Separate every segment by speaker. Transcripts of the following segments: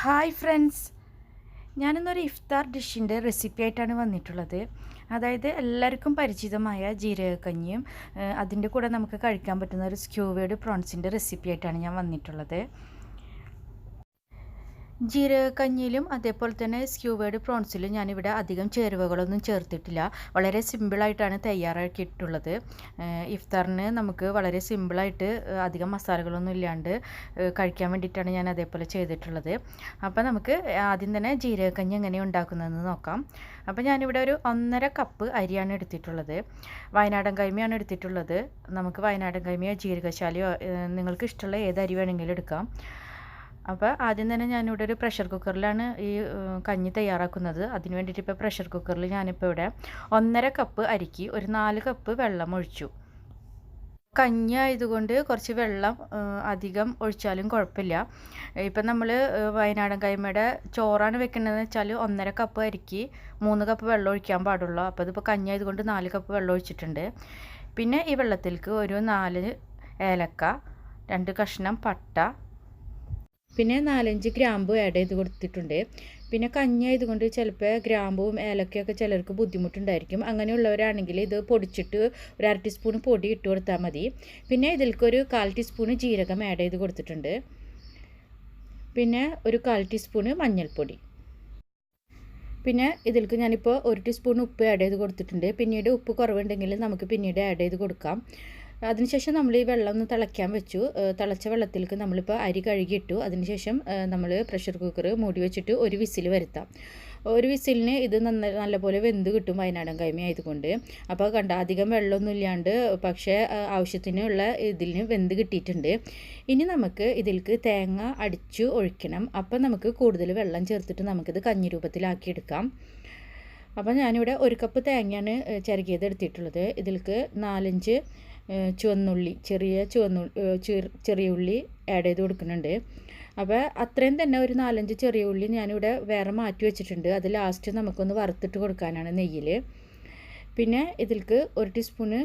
Speaker 1: Hi friends, ഞാനിന്നൊരു ഇഫ്താർ ഡിഷിൻ്റെ recipe ആയിട്ടാണ് വന്നിട്ടുള്ളത്. അതായത് എല്ലാവർക്കും പരിചിതമായ ജീരകക്കഞ്ഞിയും അതിൻ്റെ കൂടെ നമുക്ക് കഴിക്കാൻ പറ്റുന്ന ഒരു സ്ക്യൂവേഡ് പ്രോൺസിൻ്റെ റെസിപ്പി ആയിട്ടാണ് ഞാൻ വന്നിട്ടുള്ളത്. ജീരകക്കഞ്ഞിയിലും അതേപോലെ തന്നെ സ്ക്യൂവേഡ് പ്രോൺസിലും ഞാനിവിടെ അധികം ചേരുവകളൊന്നും ചേർത്തിട്ടില്ല. വളരെ സിമ്പിളായിട്ടാണ് തയ്യാറാക്കിയിട്ടുള്ളത്. ഇഫ്താറിന് നമുക്ക് വളരെ സിമ്പിളായിട്ട് അധികം മസാലകളൊന്നും ഇല്ലാണ്ട് കഴിക്കാൻ വേണ്ടിയിട്ടാണ് ഞാൻ അതേപോലെ ചെയ്തിട്ടുള്ളത്. അപ്പോൾ നമുക്ക് ആദ്യം തന്നെ ജീരകക്കഞ്ഞി എങ്ങനെയാണ് ഉണ്ടാക്കുന്നതെന്ന് നോക്കാം. അപ്പോൾ ഞാനിവിടെ ഒരു 1.5 കപ്പ് അരിയാണ് എടുത്തിട്ടുള്ളത്. വയനാടൻ കൈമയാണ് എടുത്തിട്ടുള്ളത്. നമുക്ക് വയനാടൻ കൈമയോ ജീരകശാലയോ നിങ്ങൾക്ക് ഇഷ്ടമുള്ള ഏത് അരി വേണമെങ്കിലും എടുക്കാം. അപ്പോൾ ആദ്യം തന്നെ ഞാനിവിടെ ഒരു പ്രഷർ കുക്കറിലാണ് ഈ കഞ്ഞി തയ്യാറാക്കുന്നത്. അതിന് വേണ്ടിയിട്ട് ഇപ്പോൾ പ്രഷർ കുക്കറിൽ ഞാനിപ്പോൾ ഇവിടെ 1.5 കപ്പ് അരിക്ക് ഒരു 4 കപ്പ് വെള്ളം ഒഴിച്ചു. കഞ്ഞി ആയതുകൊണ്ട് കുറച്ച് വെള്ളം അധികം ഒഴിച്ചാലും കുഴപ്പമില്ല. ഇപ്പം നമ്മൾ വയനാടൻ കൈമയുടെ ചോറാണ് വെക്കുന്നതെന്ന് വെച്ചാൽ 1.5 കപ്പ് അരിക്ക് 3 കപ്പ് വെള്ളം ഒഴിക്കാൻ പാടുള്ളൂ. അപ്പോൾ ഇതിപ്പോൾ കഞ്ഞി ആയതുകൊണ്ട് 4 കപ്പ് വെള്ളം ഒഴിച്ചിട്ടുണ്ട്. പിന്നെ ഈ വെള്ളത്തിലേക്ക് ഒരു 4 ഏലക്ക, 2 കഷ്ണം പട്ട, പിന്നെ 4-5 ഗ്രാമ്പു ആഡ് ചെയ്ത് കൊടുത്തിട്ടുണ്ട്. പിന്നെ കഞ്ഞി ആയതുകൊണ്ട് ചിലപ്പോൾ ഗ്രാമ്പും ഏലക്കയൊക്കെ ചിലർക്ക് ബുദ്ധിമുട്ടുണ്ടായിരിക്കും. അങ്ങനെയുള്ളവരാണെങ്കിൽ ഇത് പൊടിച്ചിട്ട് ഒരു 1/2 ടീസ്പൂൺ പൊടി ഇട്ട് കൊടുത്താൽ മതി. പിന്നെ ഇതിൽക്കൊരു 1/4 ടീസ്പൂൺ ജീരകം ആഡ് ചെയ്ത് കൊടുത്തിട്ടുണ്ട്. പിന്നെ ഒരു 1/4 ടീസ്പൂൺ മഞ്ഞൾപ്പൊടി. പിന്നെ ഇതിൽക്ക് ഞാനിപ്പോൾ 1 ടീസ്പൂൺ ഉപ്പ് ആഡ് ചെയ്ത് കൊടുത്തിട്ടുണ്ട്. പിന്നീട് ഉപ്പ് കുറവുണ്ടെങ്കിൽ നമുക്ക് പിന്നീട് ആഡ് ചെയ്ത് കൊടുക്കാം. അതിനുശേഷം നമ്മൾ ഈ വെള്ളം ഒന്ന് തിളയ്ക്കാൻ വെച്ചു. തിളച്ച വെള്ളത്തിലേക്ക് നമ്മളിപ്പോൾ അരി കഴുകിയിട്ടു. അതിനുശേഷം നമ്മൾ പ്രഷർ കുക്കർ മൂടി വെച്ചിട്ട് ഒരു വിസിൽ വരുത്താം. ഒരു വിസിലിന് ഇത് നല്ലപോലെ വെന്ത് കിട്ടും വയനാടൻ കൈമ ആയതുകൊണ്ട്. അപ്പോൾ കണ്ട അധികം വെള്ളമൊന്നും ഇല്ലാണ്ട് പക്ഷേ ആവശ്യത്തിനുള്ള ഇതിന് വെന്ത് കിട്ടിയിട്ടുണ്ട്. ഇനി നമുക്ക് ഇതിലേക്ക് തേങ്ങ അടിച്ചു ഒഴിക്കണം. അപ്പം നമുക്ക് കൂടുതൽ വെള്ളം ചേർത്തിട്ട് നമുക്കിത് കഞ്ഞി രൂപത്തിലാക്കിയെടുക്കാം. അപ്പോൾ ഞാനിവിടെ 1 കപ്പ് തേങ്ങയാണ് ചിരകിയത് എടുത്തിട്ടുള്ളത്. ഇതിലേക്ക് 4-5 ചുവന്നുള്ളി, ചെറിയ ഉള്ളി ആഡ് ചെയ്ത് കൊടുക്കുന്നുണ്ട്. അപ്പോൾ അത്രയും തന്നെ ഒരു 4-5 ചെറിയ ഉള്ളി ഞാനിവിടെ വേറെ മാറ്റി വെച്ചിട്ടുണ്ട്. അത് ലാസ്റ്റ് നമുക്കൊന്ന് വറുത്തിട്ട് കൊടുക്കാനാണ് നെയ്യിൽ. പിന്നെ ഇതിലേക്ക് 1 ടീസ്പൂണ്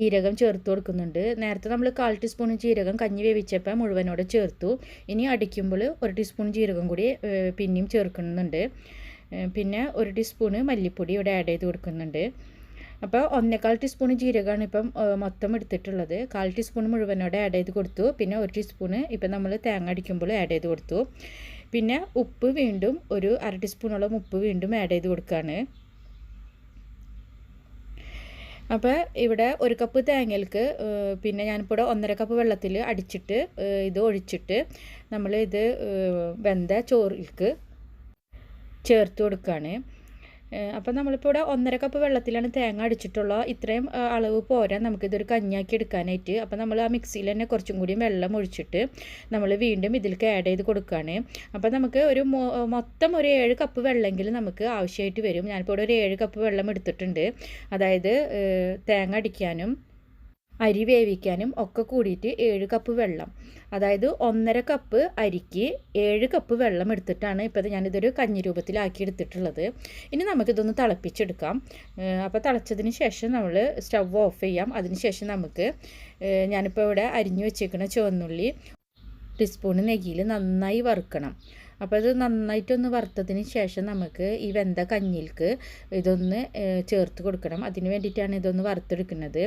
Speaker 1: ജീരകം ചേർത്ത് കൊടുക്കുന്നുണ്ട്. നേരത്തെ നമ്മൾ 1/4 ടീസ്പൂൺ ജീരകം കഞ്ഞി വേവിച്ചപ്പോൾ മുഴുവനോടെ ചേർത്തു. ഇനി അടിക്കുമ്പോൾ 1 ടീസ്പൂൺ ജീരകം കൂടി പിന്നെയും ചേർക്കുന്നുണ്ട്. പിന്നെ 1 ടീസ്പൂണ് മല്ലിപ്പൊടി ഇവിടെ ആഡ് ചെയ്ത് കൊടുക്കുന്നുണ്ട്. അപ്പോൾ 1/4 ടീസ്പൂൺ ജീരകമാണ് ഇപ്പം മൊത്തം എടുത്തിട്ടുള്ളത്. 1/4 ടീസ്പൂൺ മുഴുവനോടെ ആഡ് ചെയ്ത് കൊടുത്തു. പിന്നെ 1 ടീസ്പൂണ് ഇപ്പം നമ്മൾ തേങ്ങ അടിക്കുമ്പോൾ ആഡ് ചെയ്ത് കൊടുത്തു. പിന്നെ ഉപ്പ് വീണ്ടും ഒരു 1/2 ടീസ്പൂണോളം ഉപ്പ് വീണ്ടും ആഡ് ചെയ്ത് കൊടുക്കുകയാണ്. അപ്പോൾ ഇവിടെ 1 കപ്പ് തേങ്ങയിലേക്ക് പിന്നെ ഞാനിപ്പോൾ ഇവിടെ 1.5 കപ്പ് വെള്ളത്തിൽ അടിച്ചിട്ട് ഇത് ഒഴിച്ചിട്ട് നമ്മൾ ഇത് വെന്ത ചോറിലേക്ക് ചേർത്ത് കൊടുക്കുകയാണ്. അപ്പോൾ നമ്മളിപ്പോൾ ഇവിടെ 1.5 കപ്പ് വെള്ളത്തിലാണ് തേങ്ങ അടിച്ചിട്ടുള്ളത്. ഇത്രയും അളവ് പോരാ നമുക്കിതൊരു കഞ്ഞിയാക്കി എടുക്കാനായിട്ട്. അപ്പോൾ നമ്മൾ ആ മിക്സിയിൽ തന്നെ കുറച്ചും കൂടി വെള്ളം ഒഴിച്ചിട്ട് നമ്മൾ വീണ്ടും ഇതിലേക്ക് ആഡ് ചെയ്ത് കൊടുക്കുകയാണ്. അപ്പോൾ നമുക്ക് ഒരു മൊത്തം ഒരു 7 കപ്പ് വെള്ളമെങ്കിലും നമുക്ക് ആവശ്യമായിട്ട് വരും. ഞാനിപ്പോൾ ഇവിടെ ഒരു 7 കപ്പ് വെള്ളം എടുത്തിട്ടുണ്ട്. അതായത് തേങ്ങ അടിക്കാനും അരി വേവിക്കാനും ഒക്കെ കൂടിയിട്ട് 7 കപ്പ് വെള്ളം. അതായത് 1.5 കപ്പ് അരിക്ക് 7 കപ്പ് വെള്ളം എടുത്തിട്ടാണ് ഇപ്പോൾ ഞാനിതൊരു കഞ്ഞി രൂപത്തിലാക്കി എടുത്തിട്ടുള്ളത്. ഇനി നമുക്കിതൊന്ന് തിളപ്പിച്ചെടുക്കാം. അപ്പോൾ തിളച്ചതിന് ശേഷം നമ്മൾ സ്റ്റവ് ഓഫ് ചെയ്യാം. അതിന് ശേഷം നമുക്ക് ഞാനിപ്പോൾ ഇവിടെ അരിഞ്ഞു വെച്ചേക്കുന്ന ചുവന്നുള്ളി ടീസ്പൂൺ നെയ്യിൽ നന്നായി വറുക്കണം. അപ്പോൾ അത് നന്നായിട്ടൊന്ന് വറുത്തതിന് ശേഷം നമുക്ക് ഈ വെന്ത കഞ്ഞിയിലേക്ക് ഇതൊന്ന് ചേർത്ത് കൊടുക്കണം. അതിന് വേണ്ടിയിട്ടാണ് ഇതൊന്ന് വറുത്തെടുക്കുന്നത്.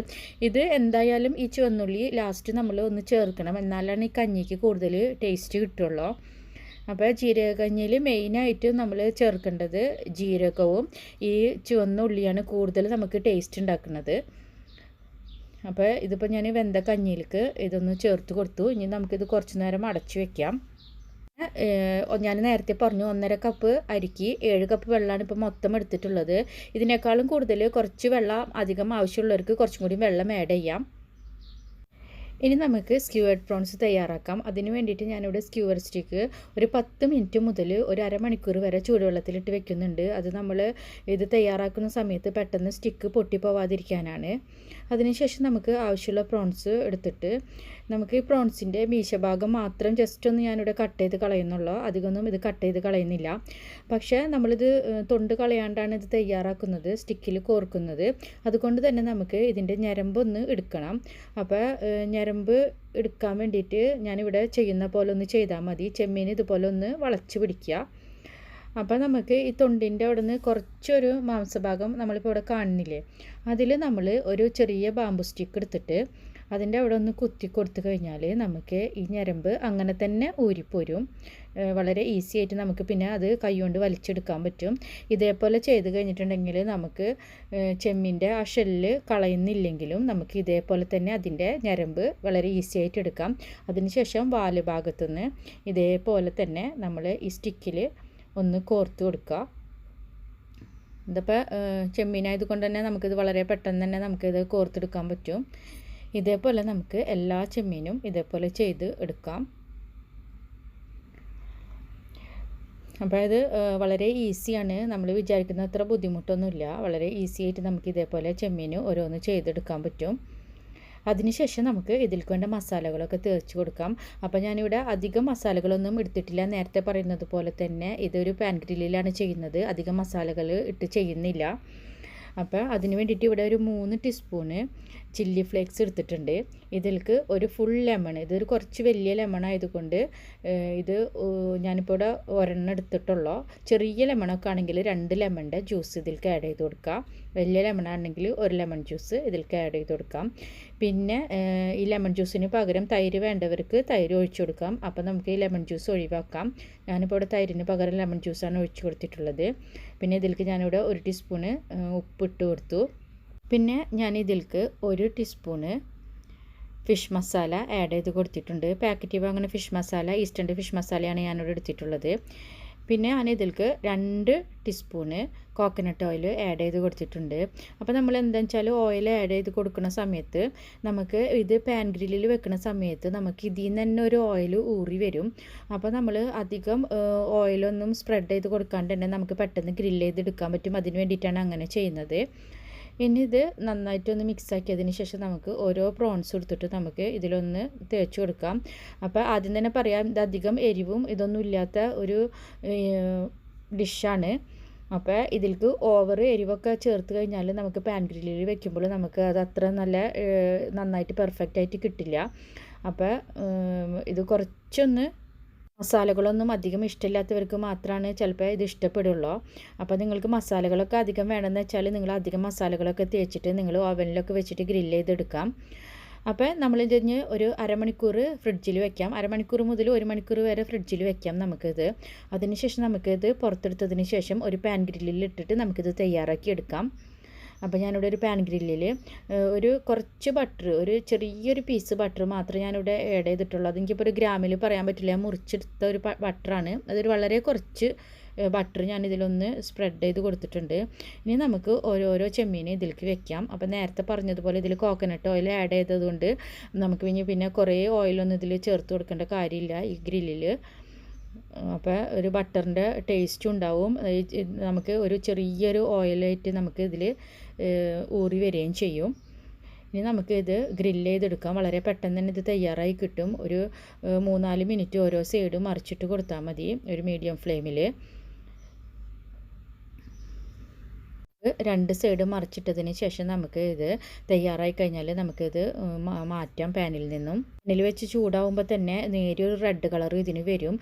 Speaker 1: ഇത് എന്തായാലും ഈ ചുവന്നുള്ളി ലാസ്റ്റ് നമ്മൾ ഒന്ന് ചേർക്കണം. എന്നാലാണ് ഈ കഞ്ഞിക്ക് കൂടുതൽ ടേസ്റ്റ് കിട്ടുള്ളൂ. അപ്പോൾ ജീരകക്കഞ്ഞിയിൽ മെയിനായിട്ട് നമ്മൾ ചേർക്കേണ്ടത് ജീരകവും ഈ ചുവന്ന ഉള്ളിയാണ് കൂടുതൽ നമുക്ക് ടേസ്റ്റ് ഉണ്ടാക്കുന്നത്. അപ്പോൾ ഇതിപ്പോൾ ഞാൻ വെന്ത കഞ്ഞിയിലേക്ക് ഇതൊന്ന് ചേർത്ത് കൊടുത്തു. ഇനി നമുക്കിത് കുറച്ച് നേരം അടച്ചു വെക്കാം. ഞാൻ നേരത്തെ പറഞ്ഞു 1.5 കപ്പ് അരിക്ക് 7 കപ്പ് വെള്ളമാണ് ഇപ്പോൾ മൊത്തം എടുത്തിട്ടുള്ളത്. ഇതിനേക്കാളും കൂടുതൽ കുറച്ച് വെള്ളം അധികം ആവശ്യമുള്ളവർക്ക് കുറച്ചും കൂടി വെള്ളം ആഡ് ചെയ്യാം. ഇനി നമുക്ക് സ്ക്യൂവേഡ് പ്രോൺസ് തയ്യാറാക്കാം. അതിന് വേണ്ടിയിട്ട് ഞാനിവിടെ സ്ക്യൂവർ സ്റ്റിക്ക് ഒരു 10 മിനിറ്റ് മുതൽ ഒരു അരമണിക്കൂർ വരെ ചൂടുവെള്ളത്തിലിട്ട് വെക്കുന്നുണ്ട്. അത് നമ്മൾ ഇത് തയ്യാറാക്കുന്ന സമയത്ത് പെട്ടെന്ന് സ്റ്റിക്ക് പൊട്ടിപ്പോവാതിരിക്കാനാണ്. അതിനുശേഷം നമുക്ക് ആവശ്യമുള്ള പ്രോൺസ് എടുത്തിട്ട് നമുക്ക് ഈ പ്രോൺസിൻ്റെ മീശഭാഗം മാത്രം ജസ്റ്റ് ഒന്ന് ഞാനിവിടെ കട്ട് ചെയ്ത് കളയുന്നുള്ളൂ, അധികമൊന്നും ഇത് കട്ട് ചെയ്ത് കളയുന്നില്ല. പക്ഷേ നമ്മളിത് തൊണ്ട് കളയാണ്ടാണ് ഇത് തയ്യാറാക്കുന്നത്, സ്റ്റിക്കിൽ കോർക്കുന്നത്. അതുകൊണ്ട് തന്നെ നമുക്ക് ഇതിൻ്റെ ഞരമ്പൊന്ന് എടുക്കണം. അപ്പോൾ ഞരമ്പ് എടുക്കാൻ വേണ്ടിയിട്ട് ഞാനിവിടെ ചെയ്യുന്ന പോലെ ഒന്ന് ചെയ്താൽ മതി. ചെമ്മീൻ ഇതുപോലെ ഒന്ന് വളച്ച് പിടിക്കുക. അപ്പോൾ നമുക്ക് ഈ തൊണ്ടിൻ്റെ അവിടെ നിന്ന് കുറച്ചൊരു മാംസഭാഗം നമ്മളിപ്പോൾ ഇവിടെ കാണുന്നില്ലേ, അതിൽ നമ്മൾ ഒരു ചെറിയ ബാമ്പു സ്റ്റിക്ക് എടുത്തിട്ട് അതിൻ്റെ അവിടെ ഒന്ന് കുത്തി കൊടുത്തു കഴിഞ്ഞാൽ നമുക്ക് ഈ ഞരമ്പ് അങ്ങനെ തന്നെ ഊരിപ്പോരും. വളരെ ഈസി ആയിട്ട് നമുക്ക് പിന്നെ അത് കൈകൊണ്ട് വലിച്ചെടുക്കാൻ പറ്റും. ഇതേപോലെ ചെയ്ത് കഴിഞ്ഞിട്ടുണ്ടെങ്കിൽ നമുക്ക് ചെമ്മീൻ്റെ ആ ഷെല്ല് കളയുന്നില്ലെങ്കിലും നമുക്ക് ഇതേപോലെ തന്നെ അതിൻ്റെ ഞരമ്പ് വളരെ ഈസി ആയിട്ട് എടുക്കാം. അതിനുശേഷം വാല് ഭാഗത്തുനിന്ന് ഇതേപോലെ തന്നെ നമ്മൾ ഈ സ്റ്റിക്കിൽ ഒന്ന് കോർത്ത് കൊടുക്കുക. ഇതിപ്പോൾ ചെമ്മീനായത് കൊണ്ട് തന്നെ നമുക്കിത് വളരെ പെട്ടെന്ന് തന്നെ നമുക്കിത് കോർത്തെടുക്കാൻ പറ്റും. ഇതേപോലെ നമുക്ക് എല്ലാ ചെമ്മീനും ഇതേപോലെ ചെയ്ത് എടുക്കാം. അപ്പോൾ ഇത് വളരെ ഈസിയാണ്, നമ്മൾ വിചാരിക്കുന്ന അത്ര ബുദ്ധിമുട്ടൊന്നുമില്ല. വളരെ ഈസി ആയിട്ട് നമുക്ക് ഇതേപോലെ ചെമ്മീൻ ഓരോന്ന് ചെയ്തെടുക്കാൻ പറ്റും. അതിനുശേഷം നമുക്ക് ഇതിലേക്ക് വേണ്ട മസാലകളൊക്കെ തേച്ച് കൊടുക്കാം. അപ്പോൾ ഞാനിവിടെ അധികം മസാലകളൊന്നും എടുത്തിട്ടില്ല. നേരത്തെ പറയുന്നത് പോലെ തന്നെ ഇതൊരു പാൻ ഗ്രില്ലിലാണ് ചെയ്യുന്നത്, അധികം മസാലകൾ ഇട്ട് ചെയ്യുന്നില്ല. അപ്പോൾ അതിന് വേണ്ടിയിട്ട് ഇവിടെ ഒരു 3 ടീസ്പൂണ് ചില്ലി ഫ്ലേക്സ് എടുത്തിട്ടുണ്ട്. ഇതിലേക്ക് ഒരു ഫുൾ ലെമൺ, ഇതൊരു കുറച്ച് വലിയ ലെമൺ ആയതുകൊണ്ട് ഇത് ഞാനിപ്പോൾ ഇവിടെ ഒരെണ്ണം എടുത്തിട്ടുള്ളൂ. ചെറിയ ലെമണൊക്കെ ആണെങ്കിൽ 2 ലെമണിൻ്റെ ജ്യൂസ് ഇതിലേക്ക് ആഡ് ചെയ്ത് കൊടുക്കാം. വലിയ ലെമൺ ആണെങ്കിൽ 1 ലെമൺ ജ്യൂസ് ഇതിലേക്ക് ആഡ് ചെയ്ത് കൊടുക്കാം. പിന്നെ ഈ ലെമൺ ജ്യൂസിന് പകരം തൈര് വേണ്ടവർക്ക് തൈര് ഒഴിച്ചു കൊടുക്കാം. അപ്പോൾ നമുക്ക് ഈ ലെമൺ ജ്യൂസ് ഒഴിവാക്കാം. ഞാനിപ്പോൾ ഇവിടെ തൈരിന് പകരം ലെമൺ ജ്യൂസാണ് ഒഴിച്ചു കൊടുത്തിട്ടുള്ളത്. പിന്നെ ഇതിലേക്ക് ഞാനിവിടെ 1 ടീസ്പൂണ് ഉപ്പിട്ട് കൊടുത്തു. പിന്നെ ഞാൻ ഇതിലേക്ക് 1 ടീസ്പൂണ് ഫിഷ് മസാല ആഡ് ചെയ്ത് കൊടുത്തിട്ടുണ്ട്. പാക്കറ്റ് വാങ്ങുന്ന ഫിഷ് മസാല, ഈസ്റ്റേൺ ഫിഷ് മസാലയാണ് ഞാനിവിടെ എടുത്തിട്ടുള്ളത്. പിന്നെ ഞാൻ ഇതിലേക്ക് 2 ടീസ്പൂണ് കോക്കനട്ട് ഓയിൽ ആഡ് ചെയ്ത് കൊടുത്തിട്ടുണ്ട്. അപ്പോൾ നമ്മൾ എന്താണെന്ന് വെച്ചാൽ ഓയിൽ ആഡ് ചെയ്ത് കൊടുക്കുന്ന സമയത്ത് നമുക്ക് ഇത് പാൻ ഗ്രില്ലിൽ വെക്കുന്ന സമയത്ത് നമുക്ക് ഇതിൽ നിന്ന് തന്നെ ഒരു ഓയിൽ ഊറി വരും. അപ്പോൾ നമ്മൾ അധികം ഓയിലൊന്നും സ്പ്രെഡ് ചെയ്ത് കൊടുക്കാണ്ട് തന്നെ നമുക്ക് പെട്ടെന്ന് ഗ്രില്ല് ചെയ്തെടുക്കാൻ പറ്റും. അതിന് വേണ്ടിയിട്ടാണ് അങ്ങനെ ചെയ്യുന്നത്. ഇനി ഇത് നന്നായിട്ടൊന്ന് മിക്സാക്കിയതിന് ശേഷം നമുക്ക് ഓരോ പ്രോൺസ് എടുത്തിട്ട് നമുക്ക് ഇതിലൊന്ന് തേച്ച് കൊടുക്കാം. അപ്പോൾ ആദ്യം തന്നെ പറയാം, ഇതധികം എരിവും ഇതൊന്നും ഇല്ലാത്ത ഒരു ഡിഷാണ്. അപ്പോൾ ഇതിലേക്ക് ഓവർ എരിവൊക്കെ ചേർത്ത് കഴിഞ്ഞാൽ നമുക്ക് പാൻ ഗ്രില്ലിൽ വെക്കുമ്പോൾ നമുക്ക് അത് അത്ര നന്നായിട്ട് പെർഫെക്റ്റ് ആയിട്ട് കിട്ടില്ല. അപ്പോൾ ഇത് കുറച്ചൊന്ന് മസാലകളൊന്നും അധികം ഇഷ്ടമില്ലാത്തവർക്ക് മാത്രമാണ് ചിലപ്പോൾ ഇത് ഇഷ്ടപ്പെടുള്ളൂ. അപ്പോൾ നിങ്ങൾക്ക് മസാലകളൊക്കെ അധികം വേണമെന്ന് വെച്ചാൽ നിങ്ങൾ അധികം മസാലകളൊക്കെ തേച്ചിട്ട് നിങ്ങൾ ഓവനിലൊക്കെ വെച്ചിട്ട് ഗ്രില്ല് ചെയ്തെടുക്കാം. അപ്പോൾ നമ്മൾ ഇതിന് ഒരു അരമണിക്കൂർ ഫ്രിഡ്ജിൽ വെക്കാം. അരമണിക്കൂർ മുതൽ 1 മണിക്കൂർ വരെ ഫ്രിഡ്ജിൽ വെക്കാം നമുക്കിത്. അതിനുശേഷം നമുക്കിത് പുറത്തെടുത്തതിന് ശേഷം ഒരു പാൻ ഗ്രില്ലിൽ ഇട്ടിട്ട് നമുക്കിത് തയ്യാറാക്കി എടുക്കാം. അപ്പോൾ ഞാനിവിടെ ഒരു പാൻ ഗ്രില്ലിൽ ഒരു കുറച്ച് ബട്ടർ, ഒരു ചെറിയൊരു പീസ് ബട്ടർ മാത്രമേ ഞാനിവിടെ ആഡ് ചെയ്തിട്ടുള്ളൂ. അതെനിക്കിപ്പോൾ ഒരു ഗ്രാമിൽ പറയാൻ പറ്റില്ല, മുറിച്ചെടുത്ത ഒരു ബട്ടറാണ്. അതൊരു വളരെ കുറച്ച് ബട്ടർ ഞാനിതിലൊന്ന് സ്പ്രെഡ് ചെയ്ത് കൊടുത്തിട്ടുണ്ട്. ഇനി നമുക്ക് ഓരോരോ ചെമ്മീൻ ഇതിലേക്ക് വെക്കാം. അപ്പോൾ നേരത്തെ പറഞ്ഞതുപോലെ ഇതിൽ കോക്കനട്ട് ഓയിൽ ആഡ് ചെയ്തതുകൊണ്ട് നമുക്ക് പിന്നെ കുറേ ഓയിലൊന്നും ഇതിൽ ചേർത്ത് കൊടുക്കേണ്ട കാര്യമില്ല ഈ ഗ്രില്ലിൽ. അപ്പോൾ ഒരു ബട്ടറിൻ്റെ ടേസ്റ്റും ഉണ്ടാവും. നമുക്ക് ഒരു ചെറിയൊരു ഓയിലായിട്ട് നമുക്ക് ഇതിൽ ഊറി വരികയും ചെയ്യും. ഇനി നമുക്ക് ഇത് ഗ്രില്ല് ചെയ്തെടുക്കാം. വളരെ പെട്ടെന്ന് തന്നെ ഇത് തയ്യാറായി കിട്ടും. ഒരു 3-4 മിനിറ്റ് ഓരോ സൈഡും മറിച്ചിട്ട് കൊടുത്താൽ മതി ഒരു മീഡിയം ഫ്ലെയിമിൽ. 2 സൈഡ് മറിച്ചിട്ടതിന് ശേഷം നമുക്ക് ഇത് തയ്യാറായി കഴിഞ്ഞാൽ നമുക്കിത് മാറ്റാം പാനിൽ നിന്നും. പാനിൽ വെച്ച് ചൂടാവുമ്പോൾ തന്നെ നേരിയൊരു റെഡ് കളർ ഇതിന് വരും,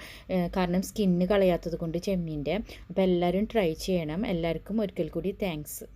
Speaker 1: കാരണം സ്കിന്ന് കളയാത്തത് കൊണ്ട് ചെമ്മീൻ്റെ. അപ്പോൾ എല്ലാവരും ട്രൈ ചെയ്യണം. എല്ലാവർക്കും ഒരിക്കൽ കൂടി താങ്ക്സ്.